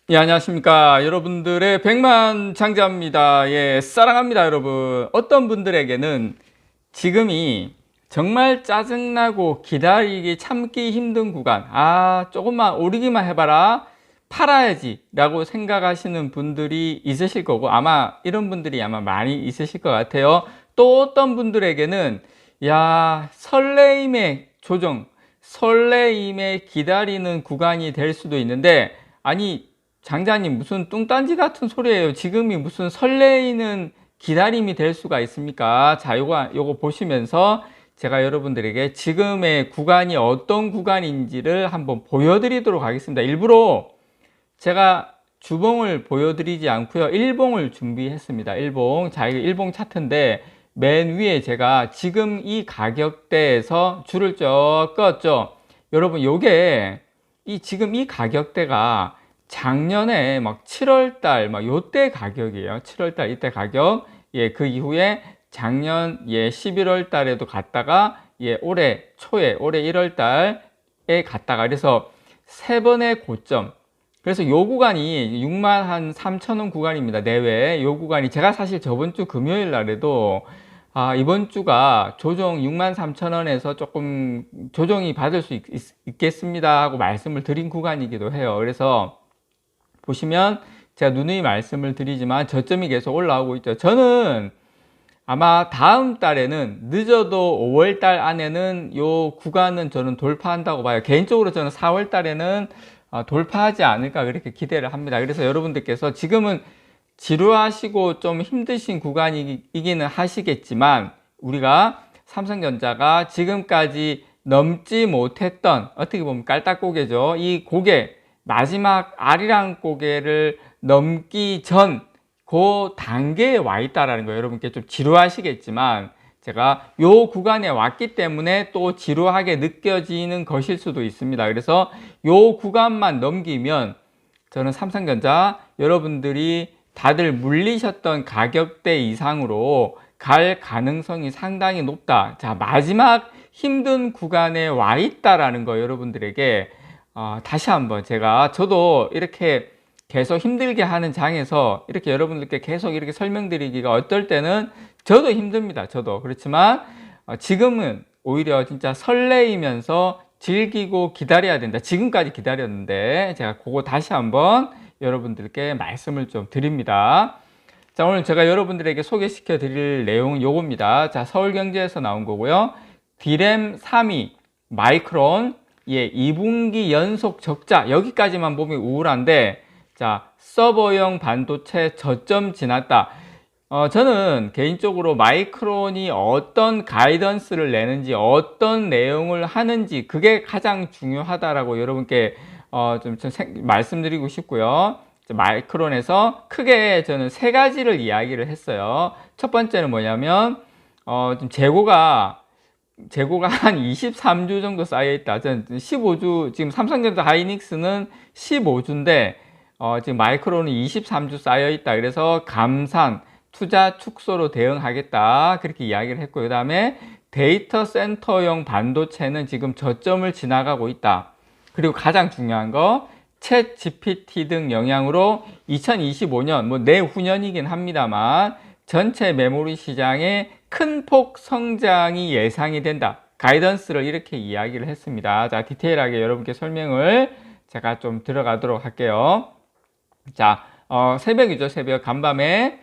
예, 안녕하십니까. 여러분들의 백만장자입니다. 예, 사랑합니다, 여러분. 어떤 분들에게는 지금이 정말 짜증나고 기다리기 참기 힘든 구간, 조금만 오르기만 해봐라, 팔아야지 라고 생각하시는 분들이 있으실 거고, 아마 이런 분들이 아마 많이 있으실 것 같아요. 또 어떤 분들에게는 설레임의 조정, 설레임의 기다리는 구간이 될 수도 있는데, 아니 장자님, 무슨 뚱딴지 같은 소리예요. 지금이 무슨 설레이는 기다림이 될 수가 있습니까? 자, 요거 보시면서 제가 여러분들에게 지금의 구간이 어떤 구간인지를 한번 보여드리도록 하겠습니다. 일부러 제가 주봉을 보여드리지 않고요, 일봉을 준비했습니다. 일봉. 자, 이거 일봉 차트인데 맨 위에 제가 지금 이 가격대에서 줄을 쭉 껐죠. 여러분, 요게 지금 이 가격대가 작년에 막 7월달 막 요때 가격이에요. 7월달 이때 가격. 예, 그 이후에 작년 11월 달에도 갔다가 올해 초에 올해 1월 달에 갔다가, 그래서 세 번의 고점. 그래서 요 구간이 6만 한 3천 원 구간입니다. 내외 요 구간이, 제가 사실 저번 주 금요일 날에도 이번 주가 조정 6만 3천 원에서 조금 조정이 받을 수 있겠습니다 하고 말씀을 드린 구간이기도 해요. 그래서 보시면 제가 누누이 말씀을 드리지만 저점이 계속 올라오고 있죠. 저는 아마 다음 달에는, 늦어도 5월 달 안에는 요 구간은 저는 돌파한다고 봐요. 개인적으로 저는 4월 달에는 돌파하지 않을까 그렇게 기대를 합니다. 그래서 여러분들께서 지금은 지루하시고 좀 힘드신 구간이기는 하시겠지만, 우리가 삼성전자가 지금까지 넘지 못했던, 어떻게 보면 깔딱고개죠. 이 고개, 마지막 아리랑 고개를 넘기 전 그 단계에 와 있다라는 거예요. 여러분께 좀 지루하시겠지만, 제가 요 구간에 왔기 때문에 또 지루하게 느껴지는 것일 수도 있습니다. 그래서 요 구간만 넘기면 저는 삼성전자 여러분들이 다들 물리셨던 가격대 이상으로 갈 가능성이 상당히 높다. 자, 마지막 힘든 구간에 와 있다라는 거 여러분들에게 다시 한번, 저도 이렇게 계속 힘들게 하는 장에서 이렇게 여러분들께 계속 이렇게 설명드리기가 어떨 때는 저도 힘듭니다. 저도. 그렇지만 지금은 오히려 진짜 설레이면서 즐기고 기다려야 된다. 지금까지 기다렸는데 제가 그거 다시 한번 여러분들께 말씀을 좀 드립니다. 자, 오늘 제가 여러분들에게 소개시켜 드릴 내용은 요겁니다. 자, 서울경제에서 나온 거고요. 디램 3위 마이크론 2분기 연속 적자, 여기까지만 보면 우울한데, 자, 서버용 반도체 저점 지났다. 저는 개인적으로 마이크론이 어떤 가이던스를 내는지, 어떤 내용을 하는지, 그게 가장 중요하다라고 여러분께 좀 말씀드리고 싶고요. 마이크론에서 크게 저는 세 가지를 이야기를 했어요. 첫 번째는 뭐냐면 좀 재고가 한 23주 정도 쌓여 있다. 저는 15주, 지금 삼성전자 하이닉스는 15주인데 지금 마이크론은 23주 쌓여 있다. 그래서 감산, 투자 축소로 대응하겠다, 그렇게 이야기를 했고, 그 다음에 데이터 센터용 반도체는 지금 저점을 지나가고 있다. 그리고 가장 중요한 거, 챗 GPT 등 영향으로 2025년, 뭐 내후년이긴 합니다만, 전체 메모리 시장에 큰 폭 성장이 예상이 된다. 가이던스를 이렇게 이야기를 했습니다. 자, 디테일하게 여러분께 설명을 제가 좀 들어가도록 할게요. 자, 새벽이죠. 새벽 간밤에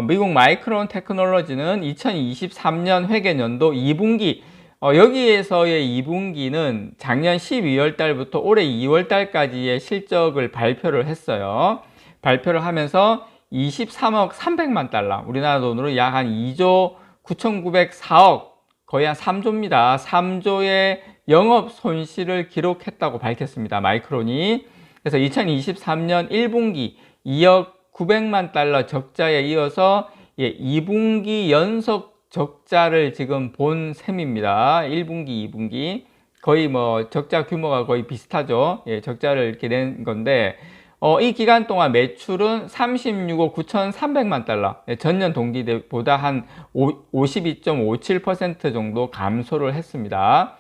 미국 마이크론 테크놀로지는 2023년 회계연도 2분기, 여기에서의 2분기는 작년 12월 달부터 올해 2월 달까지의 실적을 발표를 했어요. 발표를 하면서 23억 300만 달러, 우리나라 돈으로 약 한 2조 9,904억, 거의 한 3조입니다. 3조의 영업 손실을 기록했다고 밝혔습니다. 마이크론이. 그래서 2023년 1분기 2억 900만 달러 적자에 이어서 2분기 연속 적자를 지금 본 셈입니다. 1분기, 2분기. 거의 뭐 적자 규모가 거의 비슷하죠. 적자를 이렇게 낸 건데, 이 기간 동안 매출은 36억 9,300만 달러. 전년 동기보다 한 52.57% 정도 감소를 했습니다.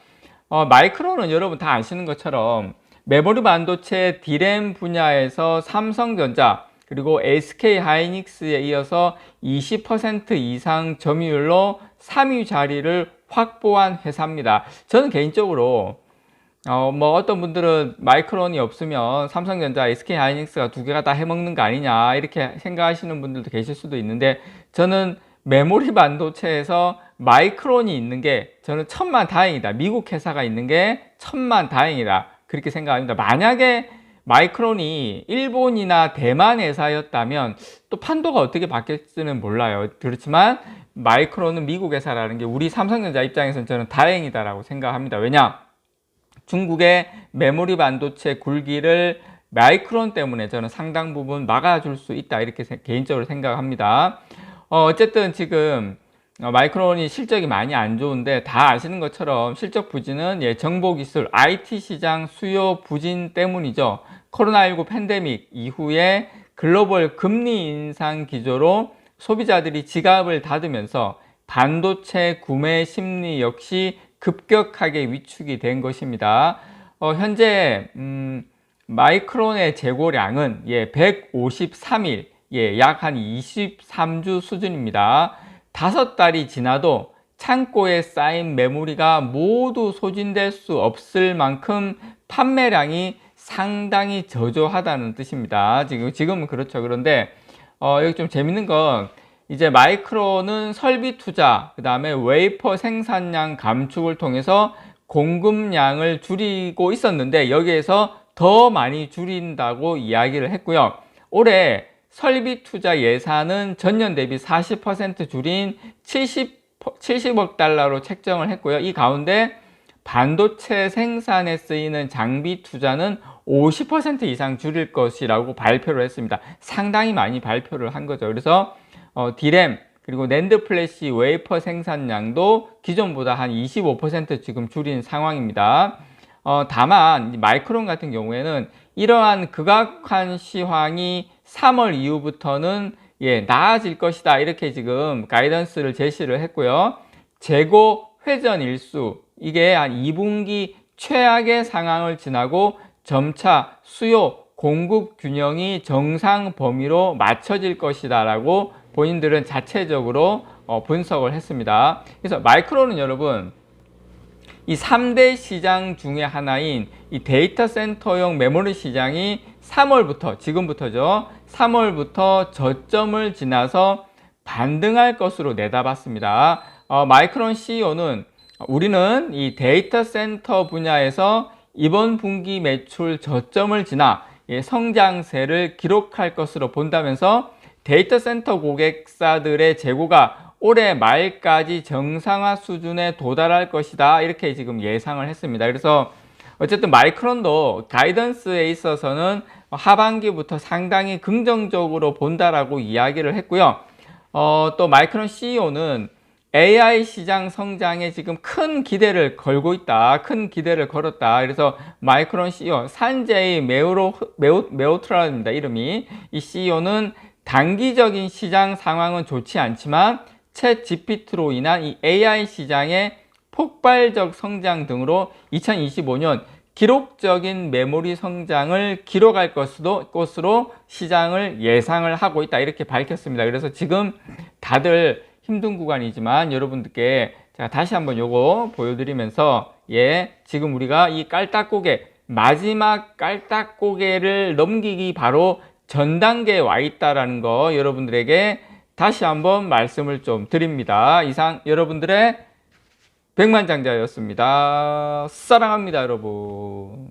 마이크론은 여러분 다 아시는 것처럼 메모리 반도체 D램 분야에서 삼성전자 그리고 SK 하이닉스에 이어서 20% 이상 점유율로 3위 자리를 확보한 회사입니다. 저는 개인적으로 어떤 분들은 마이크론이 없으면 삼성전자, SK 하이닉스가 두 개가 다 해먹는 거 아니냐 이렇게 생각하시는 분들도 계실 수도 있는데, 저는 메모리 반도체에서 마이크론이 있는 게 저는 천만다행이다. 미국 회사가 있는 게 천만다행이다. 그렇게 생각합니다. 만약에 마이크론이 일본이나 대만 회사였다면 또 판도가 어떻게 바뀔지는 몰라요. 그렇지만 마이크론은 미국 회사라는 게 우리 삼성전자 입장에서는 저는 다행이다라고 생각합니다. 왜냐? 중국의 메모리 반도체 굴기를 마이크론 때문에 저는 상당 부분 막아줄 수 있다 이렇게 개인적으로 생각합니다. 어쨌든 지금 마이크론이 실적이 많이 안 좋은데 다 아시는 것처럼 실적 부진은 정보기술, IT 시장 수요 부진 때문이죠. 코로나19 팬데믹 이후에 글로벌 금리 인상 기조로 소비자들이 지갑을 닫으면서 반도체 구매 심리 역시 급격하게 위축이 된 것입니다. 현재 마이크론의 재고량은 153일, 약 한 23주 수준입니다. 5달이 지나도 창고에 쌓인 메모리가 모두 소진될 수 없을 만큼 판매량이 상당히 저조하다는 뜻입니다. 지금은 그렇죠. 그런데 여기 좀 재밌는 건, 이제 마이크론은 설비 투자, 그 다음에 웨이퍼 생산량 감축을 통해서 공급량을 줄이고 있었는데 여기에서 더 많이 줄인다고 이야기를 했고요. 올해 설비 투자 예산은 전년 대비 40% 줄인 70억 달러로 책정을 했고요. 이 가운데 반도체 생산에 쓰이는 장비 투자는 50% 이상 줄일 것이라고 발표를 했습니다. 상당히 많이 발표를 한 거죠. 그래서 D램 그리고 낸드 플래시 웨이퍼 생산량도 기존보다 한 25% 지금 줄인 상황입니다. 다만 마이크론 같은 경우에는 이러한 극악한 시황이 3월 이후부터는 나아질 것이다 이렇게 지금 가이던스를 제시를 했고요. 재고 회전 일수, 이게 한 2분기 최악의 상황을 지나고 점차 수요 공급 균형이 정상 범위로 맞춰질 것이다 라고 본인들은 자체적으로 분석을 했습니다. 그래서 마이크론은 여러분, 이 3대 시장 중에 하나인 이 데이터 센터용 메모리 시장이 3월부터, 지금부터죠, 3월부터 저점을 지나서 반등할 것으로 내다봤습니다. 마이크론 CEO는 우리는 이 데이터 센터 분야에서 이번 분기 매출 저점을 지나 성장세를 기록할 것으로 본다면서 데이터 센터 고객사들의 재고가 올해 말까지 정상화 수준에 도달할 것이다 이렇게 지금 예상을 했습니다. 그래서 어쨌든 마이크론도 가이던스에 있어서는 하반기부터 상당히 긍정적으로 본다라고 이야기를 했고요. 또 마이크론 CEO는 AI 시장 성장에 지금 큰 기대를 걸고 있다. 큰 기대를 걸었다. 그래서 마이크론 CEO 산제이 메오트라입니다. 이름이. 이 CEO는 단기적인 시장 상황은 좋지 않지만 챗 GPT로 인한 이 AI 시장의 폭발적 성장 등으로 2025년 기록적인 메모리 성장을 기록할 것으로 시장을 예상을 하고 있다 이렇게 밝혔습니다. 그래서 지금 다들 힘든 구간이지만 여러분들께 제가 다시 한번 요거 보여드리면서 지금 우리가 이 깔딱고개, 마지막 깔딱고개를 넘기기 바로 전 단계에 와 있다라는 거 여러분들에게 다시 한번 말씀을 좀 드립니다. 이상 여러분들의 백만장자였습니다. 사랑합니다, 여러분.